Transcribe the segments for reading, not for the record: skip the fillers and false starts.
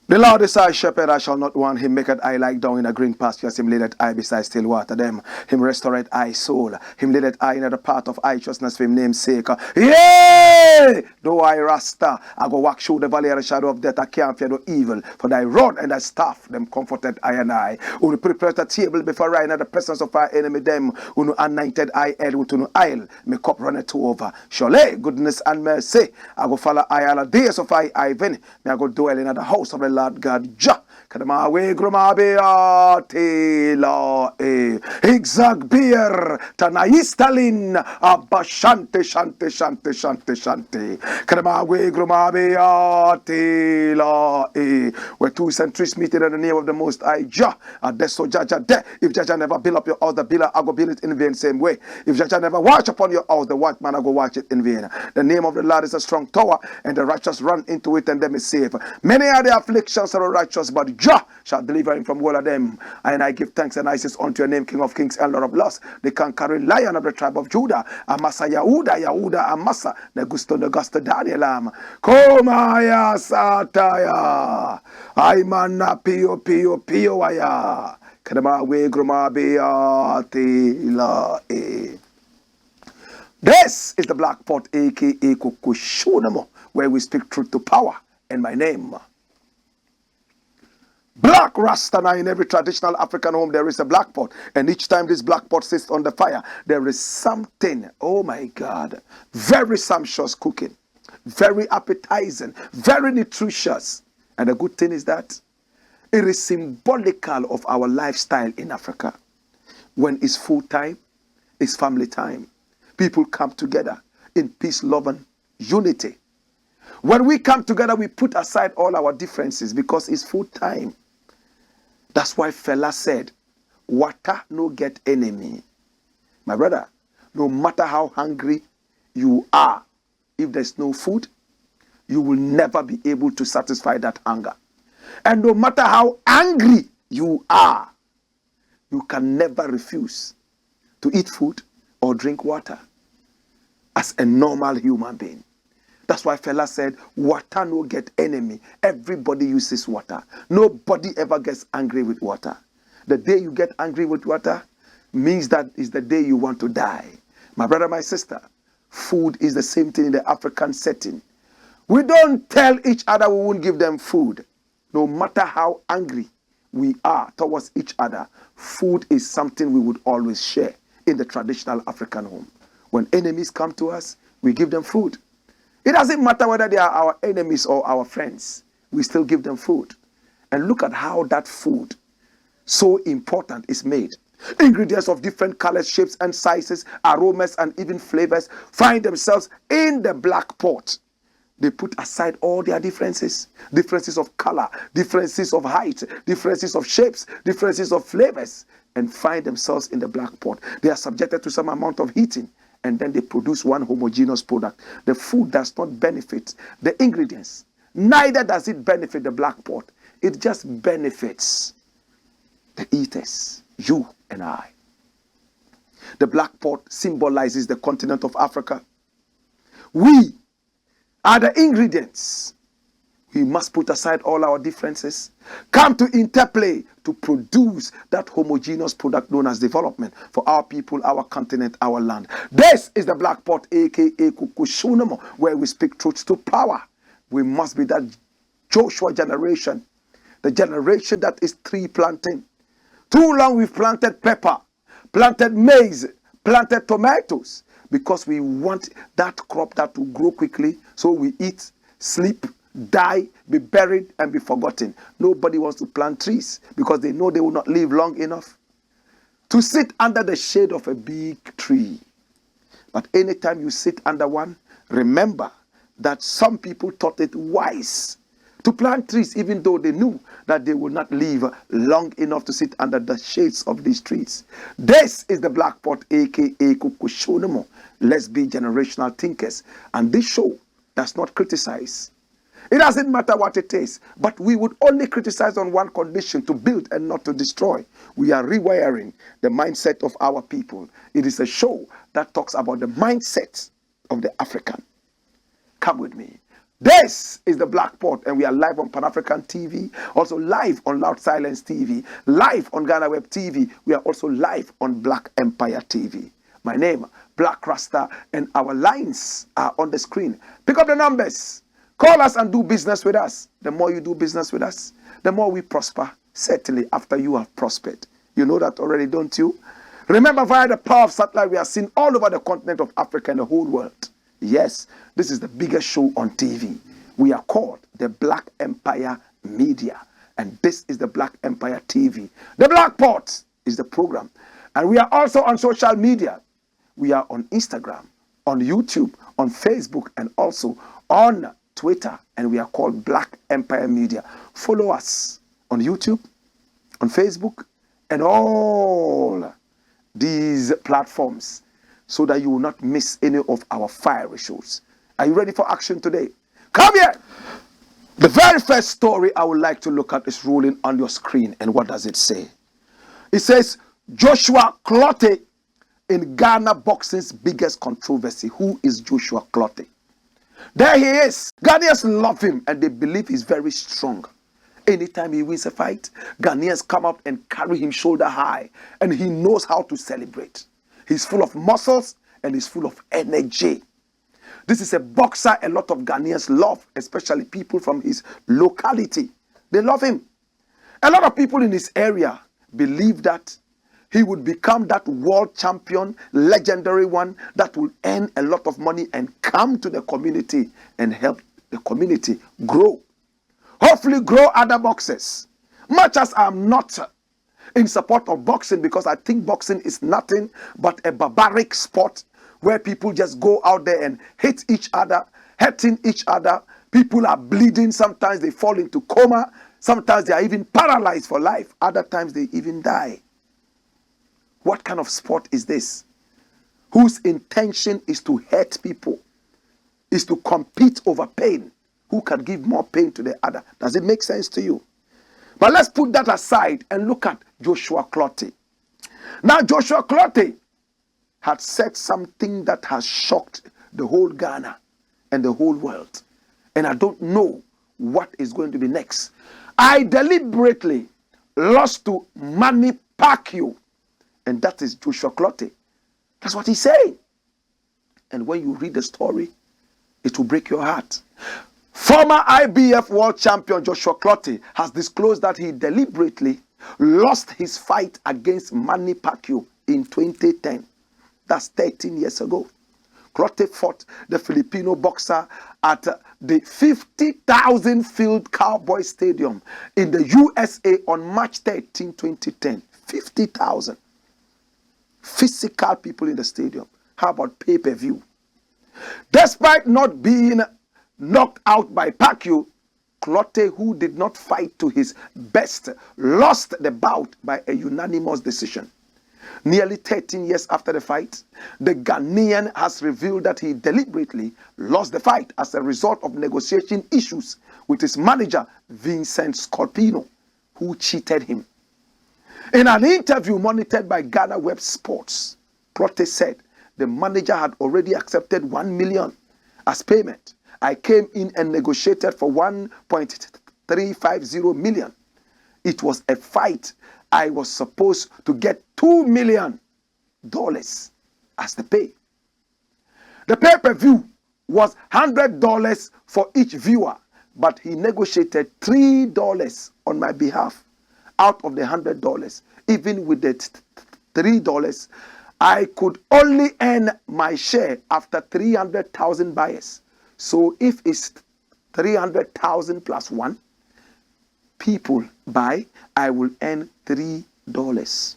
The Lord is our shepherd, I shall not want. Him maketh I lie down in a green pastures. Him leadeth I beside still water. Them him restoreth I soul. Him leadeth I in the path of righteousness for him name's sake. Yea! Though I RASTA, I go walk through the valley of the shadow of death. I can't fear no evil. For thy rod and thy staff, them comforted I and I. Who prepare the table before I in the presence of our enemy. Them who anointed I head with no oil. My cup runneth over. Surely goodness and mercy. I go follow I all the days of I Ivan. May I go dwell in the house of the Lord God Jah. Kadama we grumabe atela exact beer tanaistalin abashante shante shante shante shante kadama we grumabe atela where two centuries meet in the name of the Most High Jah. Adesso Jaja de. If Jaja never build up your house, the builder I go build it in vain. Same way. If Jaja never watch upon your house, the watchman I go watch it in vain. The name of the Lord is a strong tower, and the righteous run into it and them is safe. Many are the afflictions of the righteous, but Jah shall deliver him from all of them. And I give thanks and I says unto your name, King of kings and Lord of lords, the conquering lion of the tribe of Judah, Amasa Yahuda Amasa, the Gusto Daniel Am. Komaya Sataya. Aimana Pio Aya. Kadama we gruma la e. This is the Black Pot, aka Kukushunamo, where we speak truth to power in my name. Black Rasta. Now in every traditional African home there is a black pot, and each time this black pot sits on the fire there is something, oh my God, very sumptuous cooking, very appetizing, very nutritious. And the good thing is that it is symbolical of our lifestyle in Africa. When it's food time, it's family time. People come together in peace, love, and unity. When we come together, we put aside all our differences because it's food time. That's why fella said, water no get enemy. My brother, no matter how hungry you are, if there's no food, you will never be able to satisfy that hunger. And no matter how angry you are, you can never refuse to eat food or drink water as a normal human being. That's why fella said, water no get enemy. Everybody uses water. Nobody ever gets angry with water. The day you get angry with water means that is the day you want to die. My brother, my sister, food is the same thing in the African setting. We don't tell each other we won't give them food. No matter how angry we are towards each other, food is something we would always share in the traditional African home. When enemies come to us, we give them food. It doesn't matter whether they are our enemies or our friends. We still give them food. And look at how that food, so important, is made. Ingredients of different colors, shapes, and sizes, aromas, and even flavors find themselves in the black pot. They put aside all their differences. Differences of color, differences of height, differences of shapes, differences of flavors, and find themselves in the black pot. They are subjected to some amount of heating, and then they produce one homogeneous product. The food does not benefit the ingredients. Neither does it benefit the black pot. It just benefits the eaters, you and I. The black pot symbolizes the continent of Africa. We are the ingredients. We must put aside all our differences, come to interplay to produce that homogeneous product known as development for our people, our continent, our land. This is the black pot, aka Kukushunamo, where we speak truth to power. We must be that Joshua generation, the generation that is tree planting. Too long we've planted pepper, planted maize, planted tomatoes because we want that crop that to grow quickly, so we eat, sleep, die, be buried, and be forgotten. Nobody wants to plant trees because they know they will not live long enough to sit under the shade of a big tree. But anytime you sit under one, remember that some people thought it wise to plant trees, even though they knew that they would not live long enough to sit under the shades of these trees. This is the Black Pot, aka Kukushonemo. Let's be generational thinkers. And this show does not criticize. It doesn't matter what it is, but we would only criticize on one condition: to build and not to destroy. We are rewiring the mindset of our people. It is a show that talks about the mindset of the African. Come with me. This is the Black Pot, and we are live on Pan-African TV, also live on Loud Silence TV, live on Ghana Web TV. We are also live on Black Empire TV. My name, Blakk Rasta, and our lines are on the screen. Pick up the numbers. Call us and do business with us. The more you do business with us, the more we prosper, certainly after you have prospered. You know that already, don't you? Remember, via the power of satellite, we are seen all over the continent of Africa and the whole world. Yes, this is the biggest show on TV. We are called the Black Empire Media, and this is the Black Empire TV. The Black Pot is the program, and we are also on social media. We are on Instagram, on YouTube, on Facebook, and also on Twitter, and we are called Black Empire Media. Follow us on YouTube, on Facebook, and all these platforms so that you will not miss any of our fiery shows. Are you ready for action today? Come here! The very first story I would like to look at is rolling on your screen. And what does it say? It says, Joshua Clottey in Ghana boxing's biggest controversy. Who is Joshua Clottey? There he is. Ghanaians love him and they believe he's very strong. Anytime he wins a fight, Ghanaians come up and carry him shoulder high, and he knows how to celebrate. He's full of muscles and he's full of energy. This is a boxer a lot of Ghanaians love, especially people from his locality. They love him. A lot of people in his area believe that he would become that world champion, legendary one that will earn a lot of money and come to the community and help the community grow. Hopefully grow other boxers. Much as I'm not in support of boxing, because I think boxing is nothing but a barbaric sport where people just go out there and hit each other, hurting each other. People are bleeding. Sometimes they fall into coma. Sometimes they are even paralyzed for life. Other times they even die. What kind of sport is this? Whose intention is to hurt people, is to compete over pain. Who can give more pain to the other? Does it make sense to you? But let's put that aside and look at Joshua Clottey. Now, Joshua Clottey had said something that has shocked the whole Ghana and the whole world. And I don't know what is going to be next. I deliberately lost to Manny Pacquiao. And that is Joshua Clottey. That's what he's saying. And when you read the story, it will break your heart. Former IBF world champion Joshua Clottey has disclosed that he deliberately lost his fight against Manny Pacquiao in 2010. That's 13 years ago. Clottey fought the Filipino boxer at the 50,000 field Cowboy Stadium in the USA on March 13, 2010. 50,000. Physical people in the stadium. How about pay-per-view? Despite not being knocked out by Pacquiao, Clottey, who did not fight to his best, lost the bout by a unanimous decision. Nearly 13 years after the fight, the Ghanaian has revealed that he deliberately lost the fight as a result of negotiation issues with his manager, Vincent Scorpino, who cheated him. In an interview monitored by Ghana Web Sports, Clottey said the manager had already accepted $1 million as payment. I came in and negotiated for 1.350 million. It was a fight. I was supposed to get $2 million as the pay. The pay-per-view was $100 for each viewer, but he negotiated $3 on my behalf out of the $100. Even with the $3, I could only earn my share after 300,000 buyers. So if it's 300,000 plus one people buy, I will earn $3.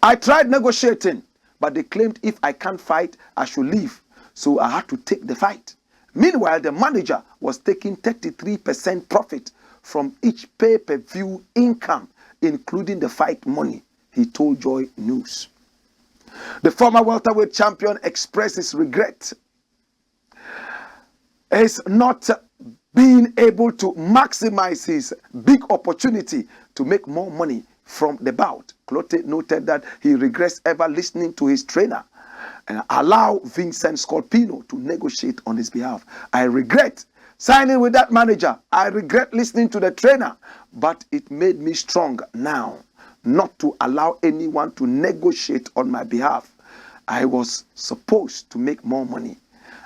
I tried negotiating, but they claimed if I can't fight, I should leave. So I had to take the fight. Meanwhile, the manager was taking 33% profit from each pay-per-view income, including the fight money, he told Joy News. The former welterweight champion expressed his regret is not being able to maximize his big opportunity to make more money from the bout. Clottey noted that he regrets ever listening to his trainer and allow Vincent Scolpino to negotiate on his behalf. I regret signing with that manager. I regret listening to the trainer, but it made me strong now not to allow anyone to negotiate on my behalf. I was supposed to make more money.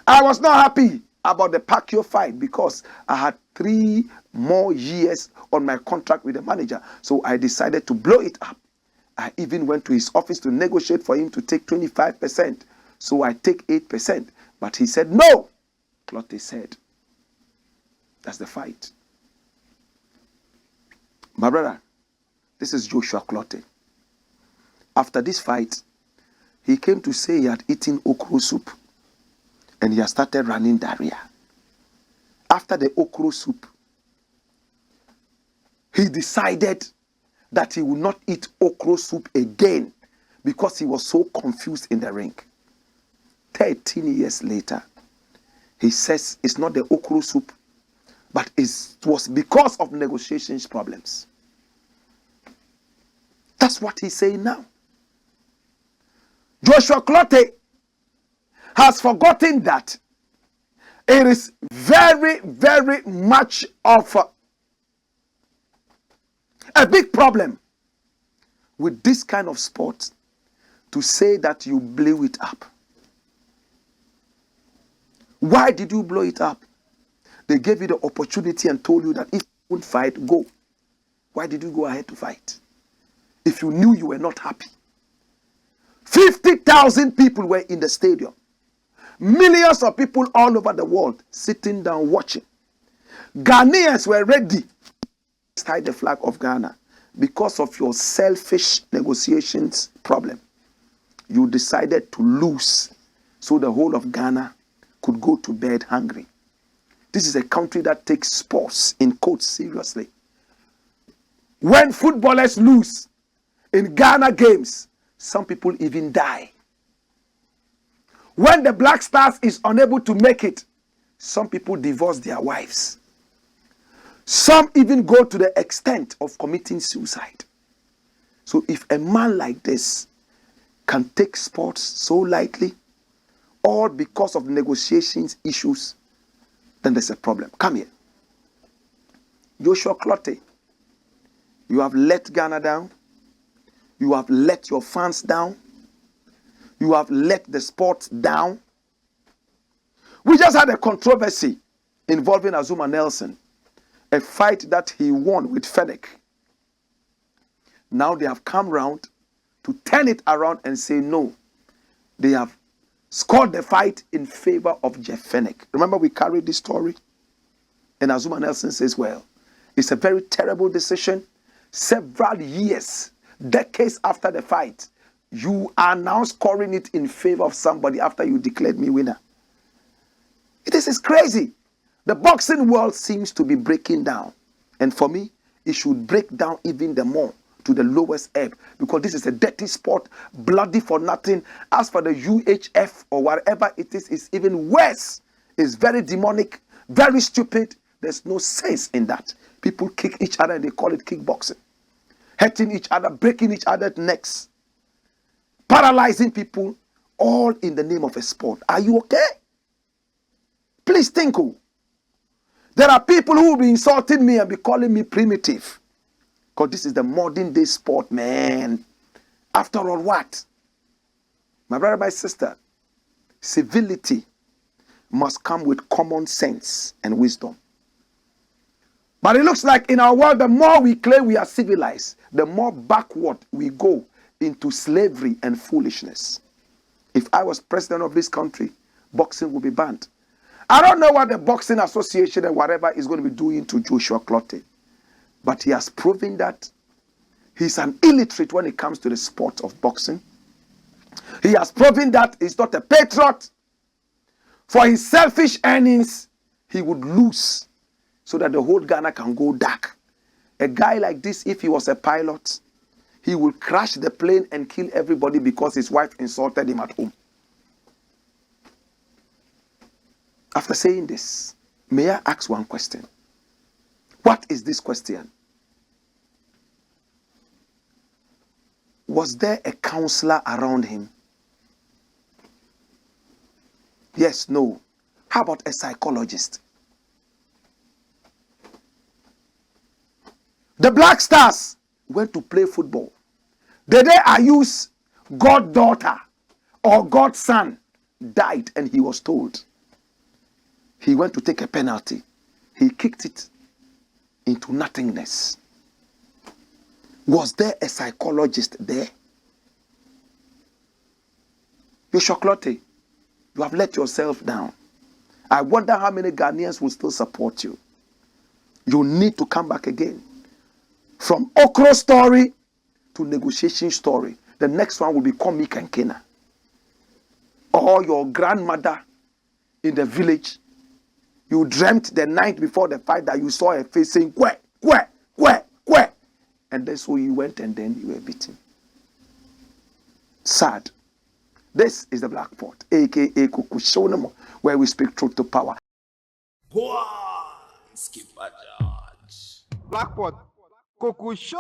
I was not happy about the Pacquiao fight because I had 3 more years on my contract with the manager. So I decided to blow it up. I even went to his office to negotiate for him to take 25%. So I take 8%. But he said no. Clottey said. That's the fight. My brother, this is Joshua Clottey. After this fight, he came to say he had eaten okra soup and he had started running diarrhea. After the okra soup, he decided that he would not eat okra soup again because he was so confused in the ring. 13 years later, he says it's not the okra soup, but it was because of negotiations problems. That's what he's saying now. Joshua Clottey has forgotten that it is very, very much of a big problem with this kind of sport to say that you blew it up. Why did you blow it up? They gave you the opportunity and told you that if you won't fight, go. Why did you go ahead to fight? If you knew you were not happy. 50,000 people were in the stadium. Millions of people all over the world sitting down watching. Ghanaians were ready to hide the flag of Ghana because of your selfish negotiations problem. You decided to lose so the whole of Ghana could go to bed hungry. This is a country that takes sports in quotes seriously. When footballers lose in Ghana games, some people even die. When the Black Stars is unable to make it, some people divorce their wives. Some even go to the extent of committing suicide. So if a man like this can take sports so lightly, all because of negotiations issues, then there's a problem. Come here. Joshua Clottey, you have let Ghana down. You have let your fans down. You have let the sport down. We just had a controversy involving Azuma Nelson, a fight that he won with Fennec. Now they have come round to turn it around and say no. They have scored the fight in favor of Jeff Fennec. Remember we carried this story? And Azuma Nelson says, well, it's a very terrible decision. Several years, decades after the fight, you are now scoring it in favor of somebody after you declared me winner. This is crazy. The boxing world seems to be breaking down. And for me, it should break down even the more to the lowest ebb, because this is a dirty sport, bloody for nothing. As for the UHF or whatever it is, it's even worse. It's very demonic, very stupid. There's no sense in that. People kick each other and they call it kickboxing. Hurting each other, breaking each other's necks, paralyzing people, all in the name of a sport. Are you okay? Please think. There are people who will be insulting me and be calling me primitive. Because this is the modern day sport, man. After all, what? My brother, my sister, civility must come with common sense and wisdom. But it looks like in our world, the more we claim we are civilized, the more backward we go into slavery and foolishness. If I was president of this country, boxing would be banned. I don't know what the Boxing Association and whatever is going to be doing to Joshua Clottey, but he has proven that he's an illiterate when it comes to the sport of boxing. He has proven that he's not a patriot. For his selfish earnings, he would lose so that the whole Ghana can go dark. A guy like this, if he was a pilot, he will crash the plane and kill everybody because his wife insulted him at home. After saying this, may I ask one question? What is this question? Was there a counselor around him? Yes, no. How about a psychologist? The Black Stars went to play football. The day Ayu's goddaughter or godson died and he was told, he went to take a penalty. He kicked it into nothingness. Was there a psychologist there? Joshua Clottey, you have let yourself down. I wonder how many Ghanaians will still support you. You need to come back again. From okra story to negotiation story. The next one will be Comic and Kena. Or your grandmother in the village. You dreamt the night before the fight that you saw her face saying, "Kwe, kwe, kwe, kwe." And that's where you went and then you were beaten. Sad. This is the Black Pot, aka Kukushonamo, where we speak truth to power. Skipper George. Black Pot, Kukusho.